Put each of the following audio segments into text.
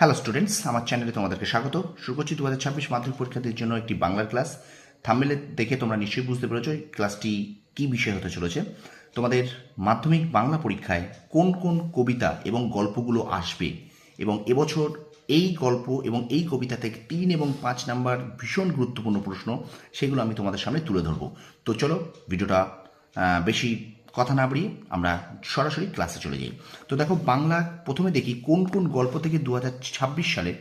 Hello students, আমার চ্যানেলে তোমাদেরকে স্বাগত। শুরু করছি 2026 মাধ্যমিক পরীক্ষার্থীর জন্য একটি বাংলার ক্লাস। থাম্বনেলে দেখে তোমরা নিশ্চয়ই বুঝতে পেরেছো এই ক্লাসটি কী বিষয় হতে চলেছে। তোমাদের মাধ্যমিক বাংলা পরীক্ষায় কোন কোন কবিতা এবং গল্পগুলো আসবে এবং এবছর এই গল্প এবং এই কবিতা থেকে 3 এবং 5 নাম্বার ভীষণ গুরুত্বপূর্ণ প্রশ্ন, সেগুলো আমি তোমাদের সামনে তুলে ধরবো। তো চলো ভিডিওটা বেশি কথা না বাড়িয়ে আমরা সরাসরি ক্লাসে চলে যাই। তো দেখো, বাংলা প্রথমে দেখি কোন কোন গল্প থেকে 2026 সালে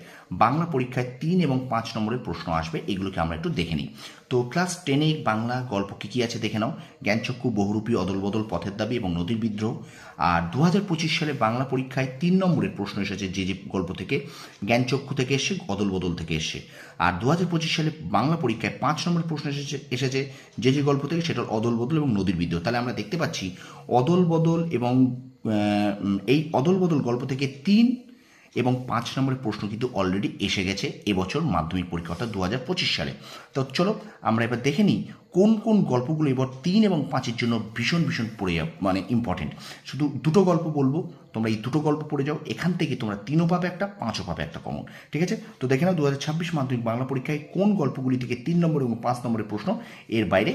বাংলা পরীক্ষায় 3 এবং 5 নম্বরের প্রশ্ন আসবে, এগুলোকে আমরা একটু দেখে নিই। তো ক্লাস 10-এ বাংলা গল্প কী কী আছে দেখে নাও। জ্ঞানচক্ষু, বহুরূপী, অদল বদল, পথের দাবি এবং নদীর বিদ্রোহ। আর 2025 সালে বাংলা পরীক্ষায় 3 নম্বরের প্রশ্ন এসেছে যে গল্প থেকে, জ্ঞানচক্ষু থেকে এসছে, অদল বদল থেকে এসছে। আর 2025 সালে বাংলা পরীক্ষায় 5 নম্বরের প্রশ্ন এসেছে যে গল্প থেকে, সেটা অদল বদল এবং নদীর বিদ্রোহ। তাহলে আমরা দেখতে পাচ্ছি অদল বদল এবং এই অদল বদল গল্প থেকে 3 এবং 5 নম্বরের প্রশ্ন কিন্তু অলরেডি এসে গেছে এবছর মাধ্যমিক পরীক্ষা অর্থাৎ 2025 সালে। তো চলো আমরা এবার দেখে নিই কোন কোন গল্পগুলো এবার 3 এবং 5-এর জন্য ভীষণ ভীষণ পড়ে যাও, মানে ইম্পর্টেন্ট। শুধু দুটো গল্প বলবো, তোমরা এই দুটো গল্প পড়ে যাও, এখান থেকে তোমরা 3ও পাবে একটা, 5ও পাবে একটা কমন। ঠিক আছে? তো দেখে নাও 2026 মাধ্যমিক বাংলা পরীক্ষায় কোন গল্পগুলি থেকে 3 নম্বর এবং 5 নম্বরের প্রশ্ন এর বাইরে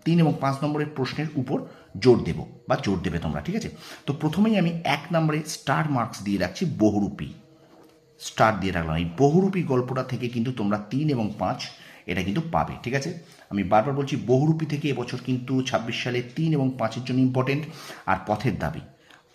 3 এবং 5 নম্বরের প্রশ্নের উপর জোর দেব বা জোর দেবে তোমরা। ঠিক আছে? তো প্রথমেই আমি 1 নম্বরে স্টার মার্কস দিয়ে রাখছি বহুরূপী, স্টার দিয়ে রাখলাম। এই বহুরূপী গল্পটা থেকে কিন্তু তোমরা 3 এবং 5 এটা কিন্তু পাবে। ঠিক আছে? আমি বারবার বলছি, বহুরূপী থেকে এবছর কিন্তু 26 সালে 3 এবং 5-এর জন্য ইম্পর্টেন্ট। আর পথের দাবি,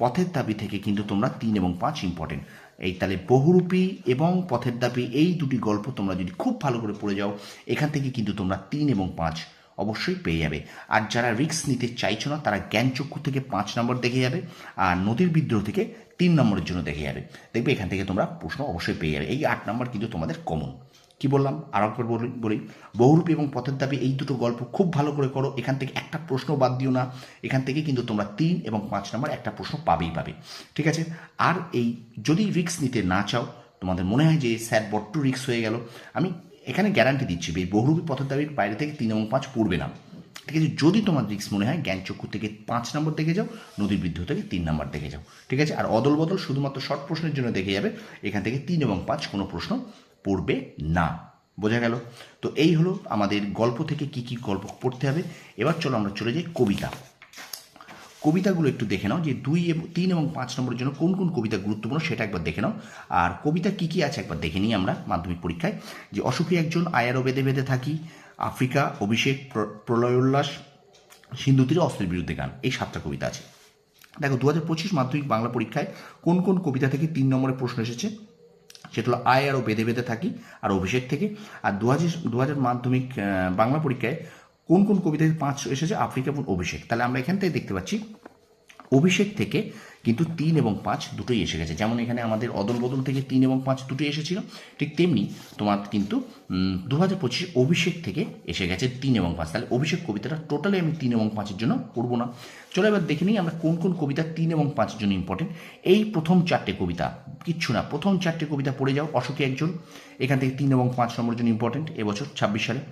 পথের দাবি থেকে কিন্তু তোমরা 3 এবং 5 ইম্পর্টেন্ট। এই তাহলে বহুরূপী এবং পথের দাবি, এই দুটি গল্প তোমরা যদি খুব ভালো করে পড়ে যাও, এখান থেকে কিন্তু তোমরা 3 এবং 5 অবশ্যই পেয়ে যাবে। আর যারা রিস্ক নিতে চাইছো না, তারা জ্ঞানচক্ষু থেকে 5 নম্বর দেখে যাবে, আর নদীর বিদ্রোহ থেকে 3 নম্বরের জন্য দেখে যাবে। দেখবে এখান থেকে তোমরা প্রশ্ন অবশ্যই পেয়ে যাবে। এই 8 নম্বর কিন্তু তোমাদের কমন। কি বললাম আর একবার বলি, বহুরূপী এবং পথের দাবি এই দুটো গল্প খুব ভালো করে করো, এখান থেকে একটা প্রশ্ন বাদ দিও না। এখান থেকে কিন্তু তোমরা 3 এবং 5 নম্বর একটা প্রশ্ন পাবেই পাবে। ঠিক আছে? আর এই যদি রিস্ক নিতে না চাও, তোমাদের মনে হয় যে স্যার বড্ড রিস্ক হয়ে গেল, আমি এখানে গ্যারান্টি দিচ্ছি এই বহুরূপী পথের দাবির বাইরে থেকে 3 এবং 5 পড়বে না। ঠিক আছে? যদি তোমার রিস্ক মনে হয়, জ্ঞানচক্ষু থেকে 5 নম্বর দেখে যাও, নদীর বিদ্রোহ থেকে 3 নম্বর দেখে যাও। ঠিক আছে? আর অদল বদল শুধুমাত্র শর্ট প্রশ্নের জন্য দেখে যাবে, এখান থেকে 3 এবং 5 কোনো প্রশ্ন পড়বে না। বোঝা গেল? তো এই হলো আমাদের গল্প থেকে কি কি গল্প পড়তে হবে। এবার চলো আমরা চলে যাই কবিতা। কবিতাগুলো একটু দেখে নাও যে 2, 3 এবং 5 নম্বরের জন্য কোন কোন কবিতা গুরুত্বপূর্ণ, সেটা একবার দেখে নাও। আর কবিতা কী কী আছে একবার দেখে নিই আমরা মাধ্যমিক পরীক্ষায়। যে অসুখী একজন, আয়ারও বেঁধে বেঁধে থাকি, আফ্রিকা, অভিষেক, প্রলয় উল্লাস, সিন্ধু তীরে অস্ত্রের বিরুদ্ধে গান, এই 7টা কবিতা আছে। দেখো 2025 মাধ্যমিক বাংলা পরীক্ষায় কোন কোন কবিতা থেকে 3 নম্বরের প্রশ্ন এসেছে, সেটা হলো আয় আরও বেঁধে বেঁধে থাকি আর অভিষেক থেকে। আর 2000 মাধ্যমিক বাংলা পরীক্ষায় কোন কোন কবিতা থেকে 5 এসেছে, আফ্রিকা এবং অভিষেক। তাহলে আমরা এখান থেকে দেখতে পাচ্ছি অভিষেক থেকে কিন্তু 3 এবং 5 দুটোই এসে গেছে। যেমন এখানে আমাদের অদল বদল থেকে 3 এবং 5 দুটোই এসেছিল, ঠিক তেমনি তোমার কিন্তু 2025 অভিষেক থেকে এসে গেছে 3 এবং 5। তাহলে অভিষেক কবিতাটা টোটালি আমি 3 এবং 5-এর জন্য পড়বো না। চলো এবার দেখে নিই আমরা কোন কোন কবিতা 3 এবং 5-এর জন্য ইম্পর্টেন্ট। এই প্রথম 4টে কবিতা, কিচ্ছু না, প্রথম 4টে কবিতা পড়ে যাও। অসুখী একজন, এখান থেকে 3 এবং 5 নম্বরের জন্য ইম্পর্টেন্ট এবছর 26 সালে।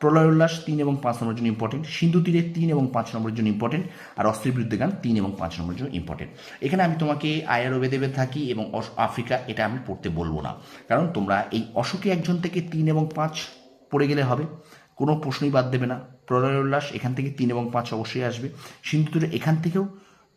প্রলয় উল্লাস 3 এবং 5 নম্বরের জন্য ইম্পর্টেন্ট। সিন্ধু তীরে 3 এবং 5 নম্বরের জন্য ইম্পর্টেন্ট। আর অস্ত্রের বিরুদ্ধে গান 3 এবং 5 নম্বরের জন্য ইম্পর্টেন্ট। এখানে আমি তোমাকে আয়ারও বেঁধে বেঁধে থাকি এবং আফ্রিকা এটা আমি পড়তে বলবো না, কারণ তোমরা এই অসুখী একজন থেকে 3 এবং 5 পড়ে গেলে হবে, কোনো প্রশ্নই বাদ দেবে না। প্রলয় উল্লাস এখান থেকে 3 এবং 5 অবশ্যই আসবে। সিন্ধু তীরে এখান থেকেও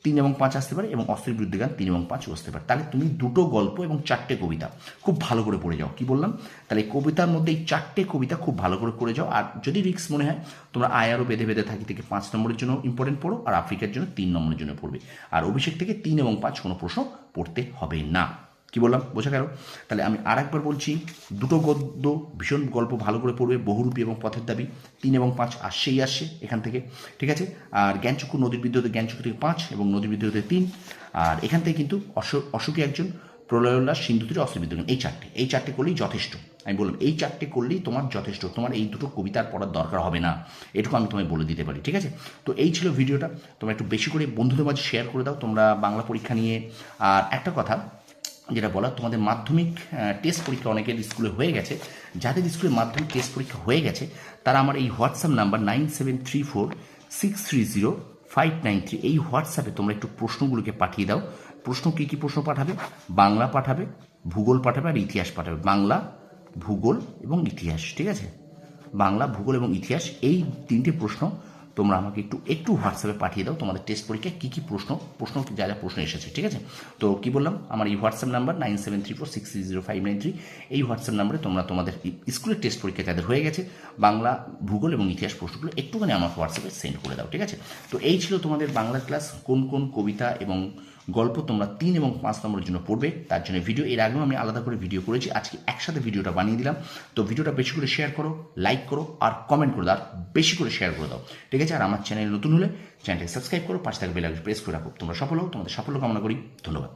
3 এবং 5 আসতে পারে, এবং অস্ত্রের বিরুদ্ধে গান 3 এবং 5 আসতে পারে। তাহলে তুমি দুটো গল্প এবং 4টে কবিতা খুব ভালো করে পড়ে যাও। কি বললাম? তাহলে এই কবিতার মধ্যে এই 4টে কবিতা খুব ভালো করে পড়ে যাও। আর যদি রিস্ক মনে হয়, তোমরা আয়ারও বেঁধে বেঁধে থাকি থেকে 5 নম্বরের জন্য ইম্পর্টেন্ট পড়ো, আর আফ্রিকার জন্য 3 নম্বরের জন্য পড়বে। আর অভিষেক থেকে 3 এবং 5 কোনো প্রশ্ন পড়তে হবে না। কি বললাম? বোঝা গেল? তাহলে আমি আর একবার বলছি, দুটো গদ্য ভীষণ গল্প ভালো করে পড়বে, বহুরূপী এবং পথের দাবি 3 এবং 5 আসছে এখান থেকে। ঠিক আছে? আর জ্ঞানচক্ষু, নদীর বিদ্রোহে জ্ঞানচক্ষু থেকে 5 এবং নদীর বিদ্রোহে 3। আর এখান থেকে কিন্তু অসুখী একজন, প্রলয় উল্লাস, সিন্ধু তীরে অস্ত্রের বিরুদ্ধে গান, এই চারটে করলেই যথেষ্ট। আমি বললাম এই 4টে করলেই তোমার যথেষ্ট, তোমার এই দুটো কবিতার পড়ার দরকার হবে না, এটুকু আমি তোমায় বলে দিতে পারি। ঠিক আছে? তো এই ছিল ভিডিওটা। তোমরা একটু বেশি করে বন্ধুদের মাঝে শেয়ার করে দাও তোমরা বাংলা পরীক্ষা নিয়ে। আর একটা কথা যেটা বলা, তোমাদের মাধ্যমিক টেস্ট পরীক্ষা অনেকের স্কুলে হয়ে গেছে, যাদের স্কুলে মাধ্যমিক টেস্ট পরীক্ষা হয়ে গেছে তারা আমার এই হোয়াটসঅ্যাপ নাম্বার 9734630593, এই হোয়াটসঅ্যাপে তোমরা একটু প্রশ্নগুলোকে পাঠিয়ে দাও। প্রশ্ন কী কী প্রশ্ন পাঠাবে? বাংলা পাঠাবে, ভূগোল পাঠাবে আর ইতিহাস পাঠাবে। বাংলা, ভূগোল এবং ইতিহাস, ঠিক আছে? বাংলা, ভূগোল এবং ইতিহাস, এই তিনটে প্রশ্ন তোমরা আমাকে একটু হোয়াটসঅ্যাপে পাঠিয়ে দাও। তোমাদের টেস্ট পরীক্ষায় কী কী প্রশ্ন যা যা প্রশ্ন এসেছে, ঠিক আছে? তো কী বললাম, আমার এই হোয়াটসঅ্যাপ নাম্বার 9734630593, এই হোয়াটসঅ্যাপ নাম্বারে তোমরা তোমাদের স্কুলের টেস্ট পরীক্ষা যাদের হয়ে গেছে বাংলা, ভূগোল এবং ইতিহাস প্রশ্নগুলো একটুখানি আমার হোয়াটসঅ্যাপে সেন্ড করে দাও, ঠিক আছে? তো এই ছিল তোমাদের বাংলা ক্লাস। কোন কোন কবিতা এবং গল্প তোমরা 3 এবং 5 নম্বরের জন্য পড়বে তার জন্য ভিডিও এর আগেও আমি আলাদা করে ভিডিও করেছি, আজকে একসাথে ভিডিওটা বানিয়ে দিলাম। তো ভিডিওটা বেশি করে শেয়ার করো, লাইক করো আর কমেন্ট করে দাও, আর বেশি করে শেয়ার করে দাও, ঠিক আছে? আর আমার চ্যানেল নতুন হলে চ্যানেলটাকে সাবস্ক্রাইব করো, পাশে থাকা বেল আইকন প্রেস করে রাখো। তোমরা সফল হও, তোমাদের সাফল্য কামনা করি। ধন্যবাদ।